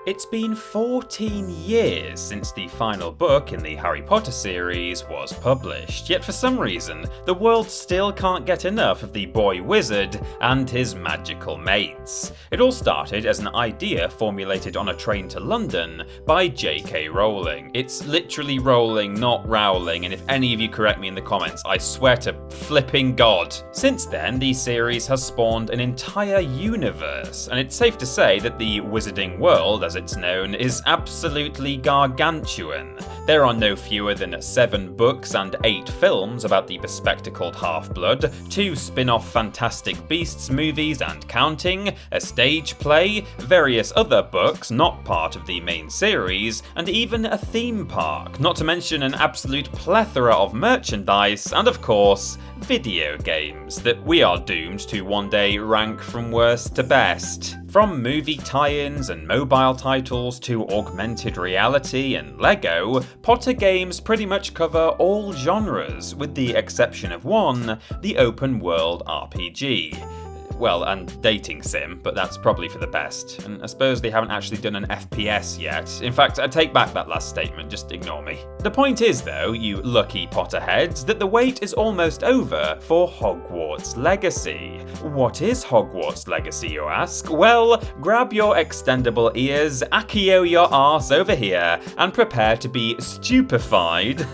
It's been 14 years since the final book in the Harry Potter series was published, yet for some reason, the world still can't get enough of the boy wizard and his magical mates. It all started as an idea formulated on a train to London by JK Rowling. It's literally Rowling, not Rowling, and if any of you correct me in the comments, I swear to flipping God. Since then, the series has spawned an entire universe, and it's safe to say that the wizarding world, as it's known, is absolutely gargantuan. There are no fewer than 7 books and 8 films about the bespectacled Half-Blood, 2 spin-off Fantastic Beasts movies and counting, a stage play, various other books not part of the main series, and even a theme park, not to mention an absolute plethora of merchandise, and of course, video games that we are doomed to one day rank from worst to best. From movie tie-ins and mobile titles to augmented reality and Lego, Potter games pretty much cover all genres, with the exception of one, the open world RPG. Well, and dating sim, but that's probably for the best. And I suppose they haven't actually done an FPS yet. In fact, I take back that last statement, just ignore me. The point is though, you lucky Potterheads, that the wait is almost over for Hogwarts Legacy. What is Hogwarts Legacy, you ask? Well, grab your extendable ears, accio your arse over here, and prepare to be stupefied,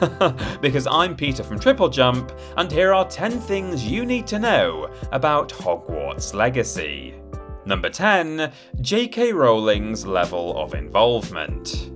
because I'm Peter from TripleJump, and here are 10 things you need to know about Hogwarts Legacy. Number 10. JK Rowling's level of involvement.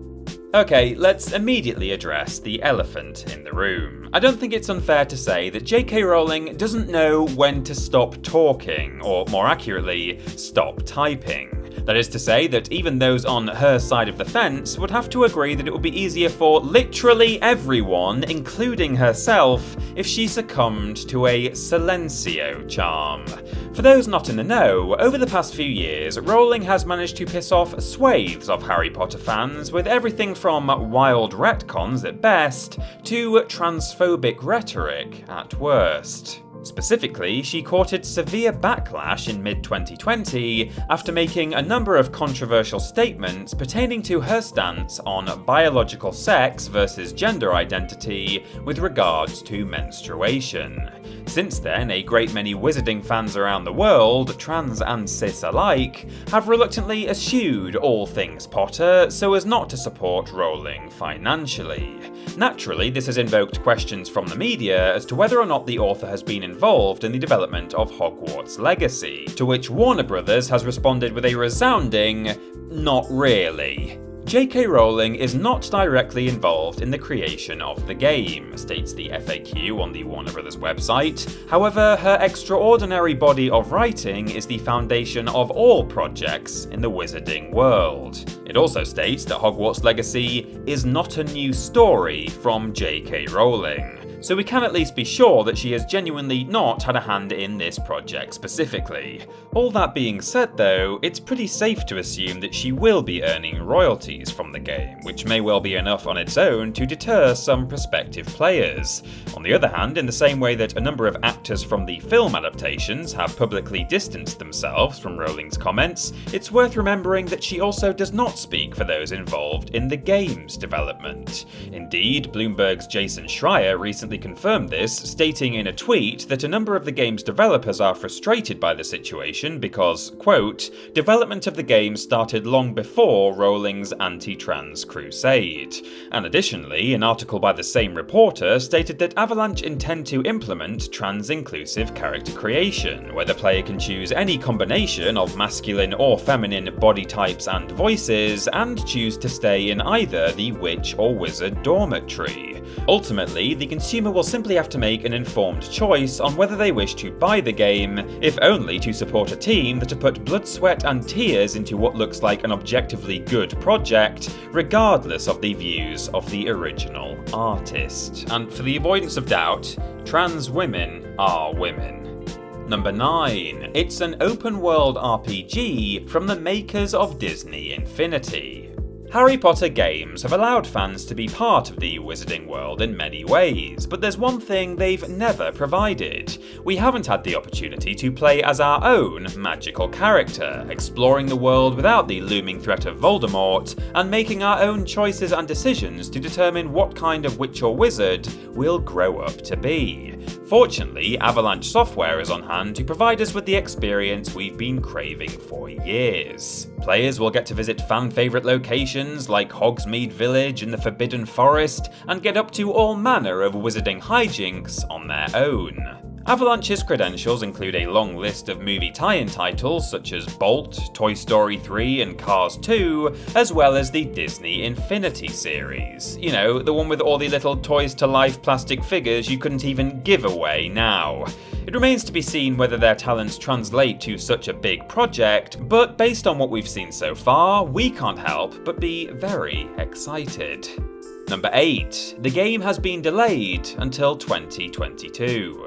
Okay, let's immediately address the elephant in the room. I don't think it's unfair to say that JK Rowling doesn't know when to stop talking, or more accurately, stop typing. That is to say that even those on her side of the fence would have to agree that it would be easier for literally everyone, including herself, if she succumbed to a silencio charm. For those not in the know, over the past few years, Rowling has managed to piss off swathes of Harry Potter fans with everything from wild retcons at best to transphobic rhetoric at worst. Specifically, she courted severe backlash in mid-2020 after making a number of controversial statements pertaining to her stance on biological sex versus gender identity with regards to menstruation. Since then, a great many wizarding fans around the world, trans and cis alike, have reluctantly eschewed all things Potter so as not to support Rowling financially. Naturally, this has invoked questions from the media as to whether or not the author has been involved in the development of Hogwarts Legacy, to which Warner Brothers has responded with a resounding, "Not really." JK Rowling is not directly involved in the creation of the game, states the FAQ on the Warner Brothers website. However, her extraordinary body of writing is the foundation of all projects in the wizarding world. It also states that Hogwarts Legacy is not a new story from JK Rowling. So we can at least be sure that she has genuinely not had a hand in this project specifically. All that being said though, it's pretty safe to assume that she will be earning royalties from the game, which may well be enough on its own to deter some prospective players. On the other hand, in the same way that a number of actors from the film adaptations have publicly distanced themselves from Rowling's comments, it's worth remembering that she also does not speak for those involved in the game's development. Indeed, Bloomberg's Jason Schreier recently confirmed this, stating in a tweet that a number of the game's developers are frustrated by the situation because, quote, development of the game started long before Rowling's anti-trans crusade. And additionally, an article by the same reporter stated that Avalanche intend to implement trans-inclusive character creation, where the player can choose any combination of masculine or feminine body types and voices, and choose to stay in either the witch or wizard dormitory. Ultimately, the consumer will simply have to make an informed choice on whether they wish to buy the game, if only to support a team that have put blood, sweat and tears into what looks like an objectively good project, regardless of the views of the original artist. And for the avoidance of doubt, trans women are women. Number 9. It's an open world RPG from the makers of Disney Infinity. Harry Potter games have allowed fans to be part of the wizarding world in many ways, but there's one thing they've never provided. We haven't had the opportunity to play as our own magical character, exploring the world without the looming threat of Voldemort, and making our own choices and decisions to determine what kind of witch or wizard we'll grow up to be. Fortunately, Avalanche Software is on hand to provide us with the experience we've been craving for years. Players will get to visit fan-favourite locations like Hogsmeade Village and the Forbidden Forest, and get up to all manner of wizarding hijinks on their own. Avalanche's credentials include a long list of movie tie-in titles such as Bolt, Toy Story 3 and Cars 2, as well as the Disney Infinity series. You know, the one with all the little toys-to-life plastic figures you couldn't even give away now. It remains to be seen whether their talents translate to such a big project, but based on what we've seen so far, we can't help but be very excited. Number 8. The game has been delayed until 2022.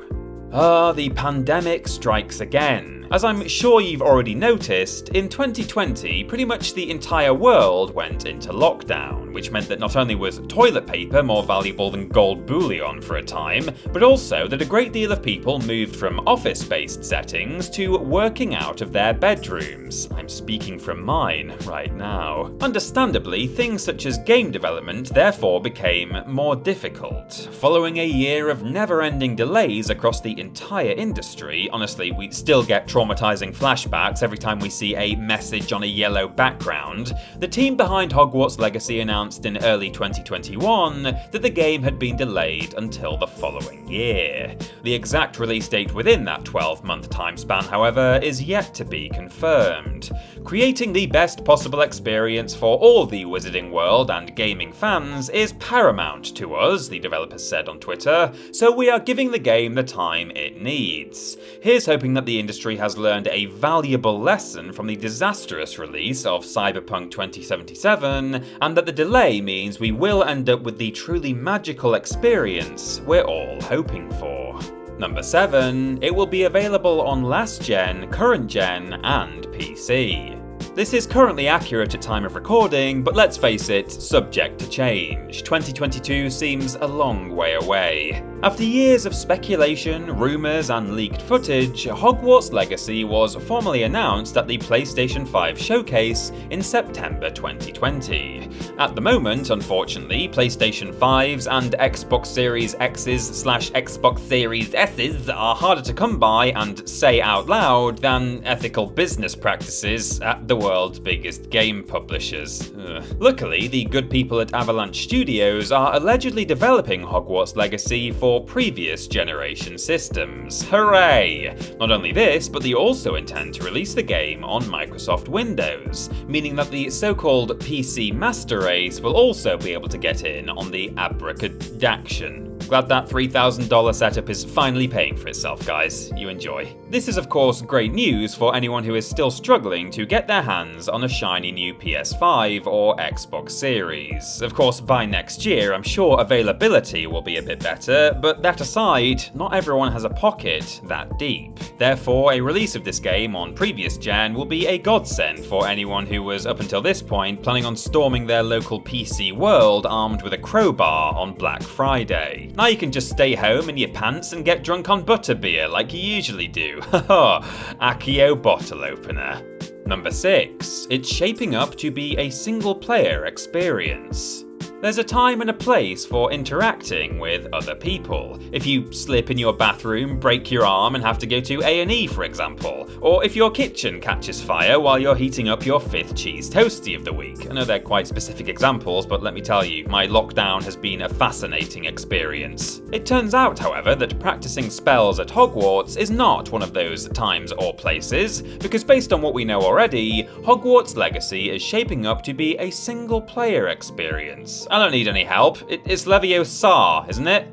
The pandemic strikes again. As I'm sure you've already noticed, in 2020, pretty much the entire world went into lockdown, which meant that not only was toilet paper more valuable than gold bullion for a time, but also that a great deal of people moved from office-based settings to working out of their bedrooms. I'm speaking from mine right now. Understandably, things such as game development therefore became more difficult. Following a year of never-ending delays across the entire industry, honestly, we still get traumatizing flashbacks every time we see a message on a yellow background, the team behind Hogwarts Legacy announced in early 2021 that the game had been delayed until the following year. The exact release date within that 12-month time span, however, is yet to be confirmed. Creating the best possible experience for all the wizarding world and gaming fans is paramount to us, the developers said on Twitter, so we are giving the game the time it needs. Here's hoping that the industry has learned a valuable lesson from the disastrous release of Cyberpunk 2077, and that the delay means we will end up with the truly magical experience we're all hoping for. Number 7. It will be available on last gen, current gen, and PC. This is currently accurate at time of recording, but let's face it, subject to change. 2022 seems a long way away. After years of speculation, rumours and leaked footage, Hogwarts Legacy was formally announced at the PlayStation 5 showcase in September 2020. At the moment, unfortunately, PlayStation 5s and Xbox Series X's/Xbox Series S's are harder to come by and say out loud than ethical business practices at the world's biggest game publishers. Luckily, the good people at Avalanche Studios are allegedly developing Hogwarts Legacy for previous generation systems. Hooray! Not only this, but they also intend to release the game on Microsoft Windows, meaning that the so-called PC Master Race will also be able to get in on the abracadaction. Glad that $3,000 setup is finally paying for itself, guys. You enjoy. This is of course great news for anyone who is still struggling to get their hands on a shiny new PS5 or Xbox Series. Of course, by next year, I'm sure availability will be a bit better, but that aside, not everyone has a pocket that deep. Therefore, a release of this game on previous gen will be a godsend for anyone who was, up until this point, planning on storming their local PC world armed with a crowbar on Black Friday. Now you can just stay home in your pants and get drunk on butterbeer like you usually do. Haha, Accio bottle opener. Number 6. It's shaping up to be a single-player experience. There's a time and a place for interacting with other people. If you slip in your bathroom, break your arm and have to go to A&E, for example. Or if your kitchen catches fire while you're heating up your 5th cheese toastie of the week. I know they're quite specific examples, but let me tell you, my lockdown has been a fascinating experience. It turns out, however, that practicing spells at Hogwarts is not one of those times or places, because based on what we know already, Hogwarts Legacy is shaping up to be a single-player experience. I don't need any help. It's Leviosa, isn't it?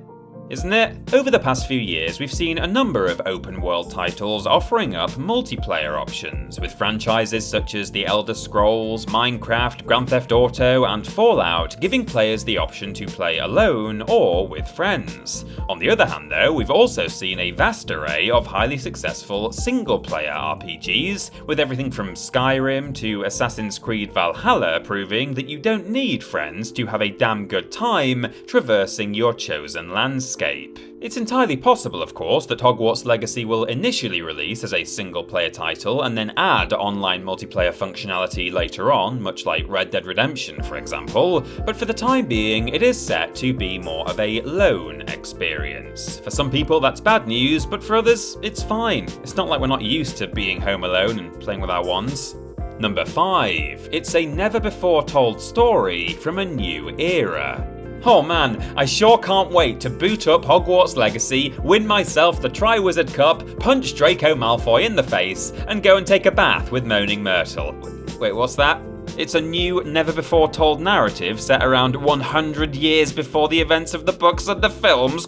isn't it? Over the past few years, we've seen a number of open-world titles offering up multiplayer options, with franchises such as The Elder Scrolls, Minecraft, Grand Theft Auto, and Fallout giving players the option to play alone or with friends. On the other hand, though, we've also seen a vast array of highly successful single-player RPGs, with everything from Skyrim to Assassin's Creed Valhalla proving that you don't need friends to have a damn good time traversing your chosen landscape. It's entirely possible, of course, that Hogwarts Legacy will initially release as a single-player title and then add online multiplayer functionality later on, much like Red Dead Redemption, for example, but for the time being, it is set to be more of a lone experience. For some people, that's bad news, but for others, it's fine. It's not like we're not used to being home alone and playing with our wands. Number 5. It's a never-before-told story from a new era. Oh man, I sure can't wait to boot up Hogwarts Legacy, win myself the Triwizard Cup, punch Draco Malfoy in the face, and go and take a bath with Moaning Myrtle. Wait, what's that? It's a new, never-before-told narrative set around 100 years before the events of the books and the films, ?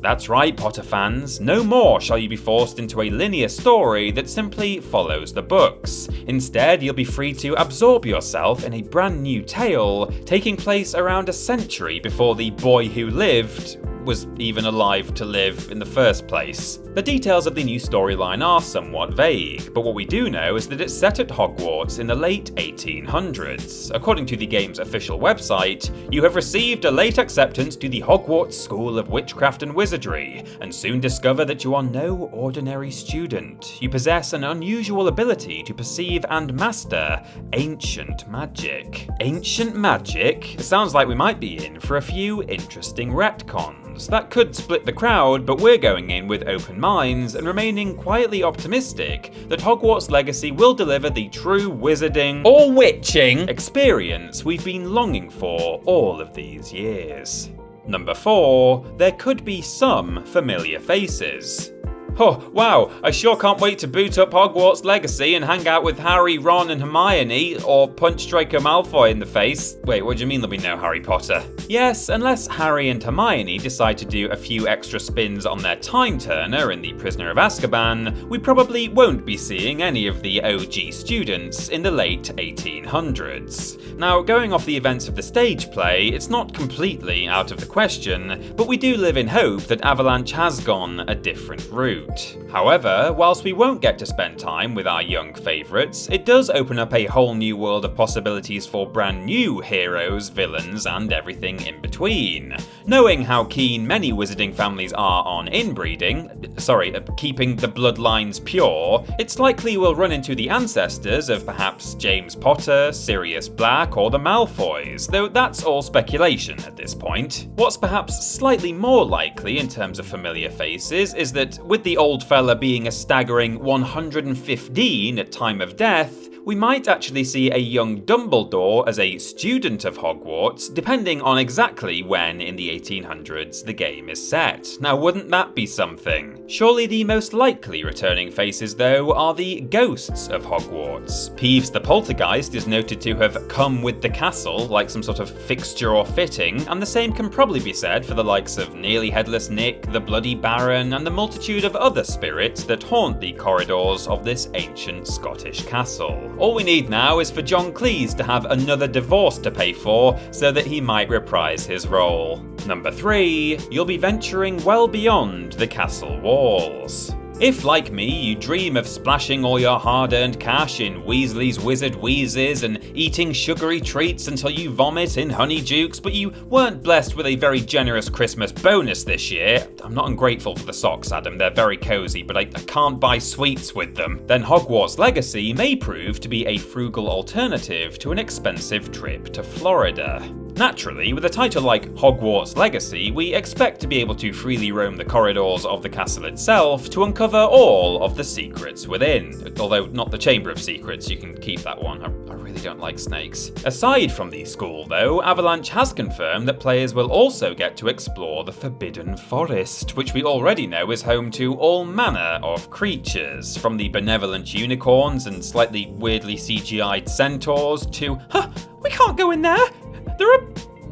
That's right, Potter fans. No more shall you be forced into a linear story that simply follows the books. Instead, you'll be free to absorb yourself in a brand new tale, taking place around a century before the boy who lived was even alive to live in the first place. The details of the new storyline are somewhat vague, but what we do know is that it's set at Hogwarts in the late 1800s. According to the game's official website, you have received a late acceptance to the Hogwarts School of Witchcraft and Wizardry, and soon discover that you are no ordinary student. You possess an unusual ability to perceive and master ancient magic. Ancient magic? It sounds like we might be in for a few interesting retcons. That could split the crowd, but we're going in with open minds and remaining quietly optimistic that Hogwarts Legacy will deliver the true wizarding or witching experience we've been longing for all of these years. Number 4, there could be some familiar faces. Oh, wow, I sure can't wait to boot up Hogwarts Legacy and hang out with Harry, Ron and Hermione, or punch Draco Malfoy in the face. Wait, what do you mean there'll be no Harry Potter? Yes, unless Harry and Hermione decide to do a few extra spins on their time turner in The Prisoner of Azkaban, we probably won't be seeing any of the OG students in the late 1800s. Now, going off the events of the stage play, it's not completely out of the question, but we do live in hope that Avalanche has gone a different route. However, whilst we won't get to spend time with our young favourites, it does open up a whole new world of possibilities for brand new heroes, villains, and everything in between. Knowing how keen many wizarding families are on keeping the bloodlines pure, it's likely we'll run into the ancestors of perhaps James Potter, Sirius Black, or the Malfoys, though that's all speculation at this point. What's perhaps slightly more likely in terms of familiar faces is that with the old fella being a staggering 115 at time of death, we might actually see a young Dumbledore as a student of Hogwarts, depending on exactly when in the 1800s the game is set. Now, wouldn't that be something? Surely the most likely returning faces, though, are the ghosts of Hogwarts. Peeves the Poltergeist is noted to have come with the castle, like some sort of fixture or fitting, and the same can probably be said for the likes of Nearly Headless Nick, the Bloody Baron, and the multitude of other spirits that haunt the corridors of this ancient Scottish castle. All we need now is for John Cleese to have another divorce to pay for so that he might reprise his role. Number 3, you'll be venturing well beyond the castle walls. If, like me, you dream of splashing all your hard-earned cash in Weasley's Wizard Wheezes and eating sugary treats until you vomit in Honeydukes, but you weren't blessed with a very generous Christmas bonus this year — I'm not ungrateful for the socks, Adam, they're very cozy, but I can't buy sweets with them — then Hogwarts Legacy may prove to be a frugal alternative to an expensive trip to Florida. Naturally, with a title like Hogwarts Legacy, we expect to be able to freely roam the corridors of the castle itself to uncover all of the secrets within. Although not the Chamber of Secrets, you can keep that one. I really don't like snakes. Aside from the school, though, Avalanche has confirmed that players will also get to explore the Forbidden Forest, which we already know is home to all manner of creatures, from the benevolent unicorns and slightly weirdly CGI'd centaurs to, we can't go in there! There are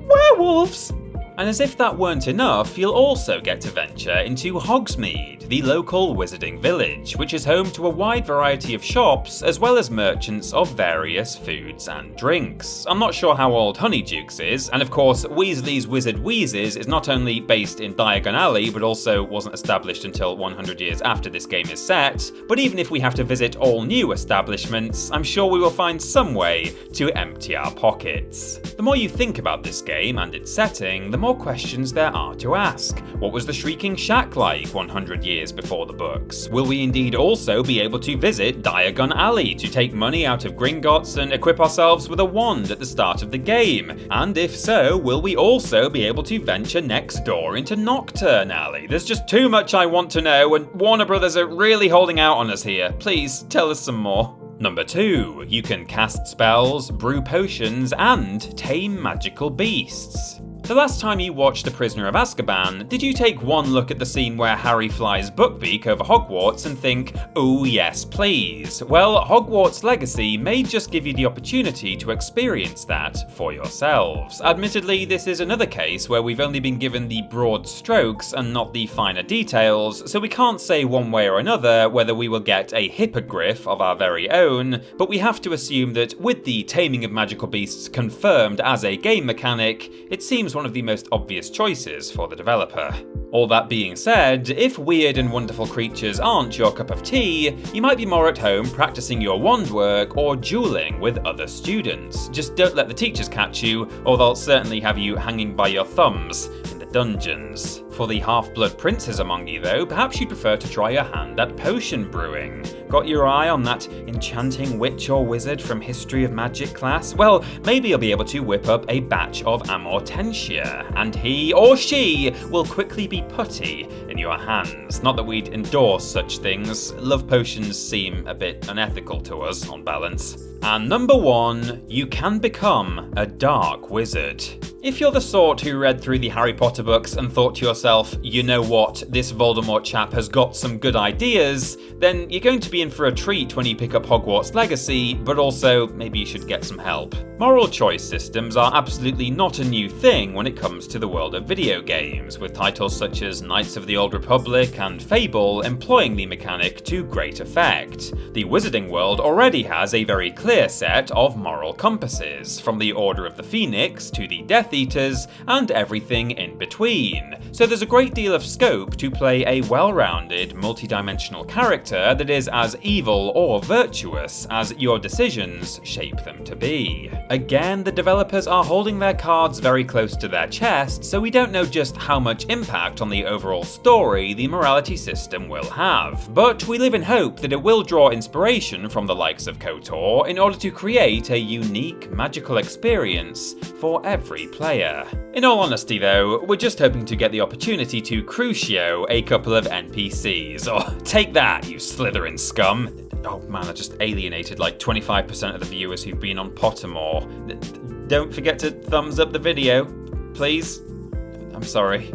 werewolves! And as if that weren't enough, you'll also get to venture into Hogsmeade, the local wizarding village, which is home to a wide variety of shops as well as merchants of various foods and drinks. I'm not sure how old Honeydukes is, and of course Weasley's Wizard Wheezes is not only based in Diagon Alley, but also wasn't established until 100 years after this game is set. But even if we have to visit all new establishments, I'm sure we will find some way to empty our pockets. The more you think about this game and its setting, the more questions there are to ask. What was the Shrieking Shack like 100 years before the books? Will we indeed also be able to visit Diagon Alley to take money out of Gringotts and equip ourselves with a wand at the start of the game? And if so, will we also be able to venture next door into Nocturne Alley? There's just too much I want to know, and Warner Brothers are really holding out on us here. Please, tell us some more. Number 2, you can cast spells, brew potions, and tame magical beasts. The last time you watched The Prisoner of Azkaban, did you take one look at the scene where Harry flies Buckbeak over Hogwarts and think, oh yes please? Well, Hogwarts Legacy may just give you the opportunity to experience that for yourselves. Admittedly, this is another case where we've only been given the broad strokes and not the finer details, so we can't say one way or another whether we will get a hippogriff of our very own, but we have to assume that with the taming of magical beasts confirmed as a game mechanic, it seems one of the most obvious choices for the developer. All that being said, if weird and wonderful creatures aren't your cup of tea, you might be more at home practicing your wand work or dueling with other students. Just don't let the teachers catch you, or they'll certainly have you hanging by your thumbs in the dungeons. For the half-blood princes among you though, perhaps you'd prefer to try your hand at potion brewing. Got your eye on that enchanting witch or wizard from History of Magic class? Well, maybe you'll be able to whip up a batch of Amortentia, and he or she will quickly be putty in your hands. Not that we'd endorse such things, love potions seem a bit unethical to us on balance. And number 1, you can become a dark wizard. If you're the sort who read through the Harry Potter books and thought to yourself, you know what, this Voldemort chap has got some good ideas, then you're going to be in for a treat when you pick up Hogwarts Legacy, but also maybe you should get some help. Moral choice systems are absolutely not a new thing when it comes to the world of video games, with titles such as Knights of the Old Republic and Fable employing the mechanic to great effect. The wizarding world already has a very clear set of moral compasses, from the Order of the Phoenix to the Death Eaters and everything in between. So there's a great deal of scope to play a well-rounded, multi-dimensional character that is as evil or virtuous as your decisions shape them to be. Again, the developers are holding their cards very close to their chest, so we don't know just how much impact on the overall story the morality system will have. But we live in hope that it will draw inspiration from the likes of KOTOR in order to create a unique magical experience for every player. In all honesty though, we're just hoping to get the opportunity to Crucio a couple of NPCs. Oh, take that, you Slytherin scum! Oh man, I just alienated like 25% of the viewers who've been on Pottermore. Don't forget to thumbs up the video, please. I'm sorry.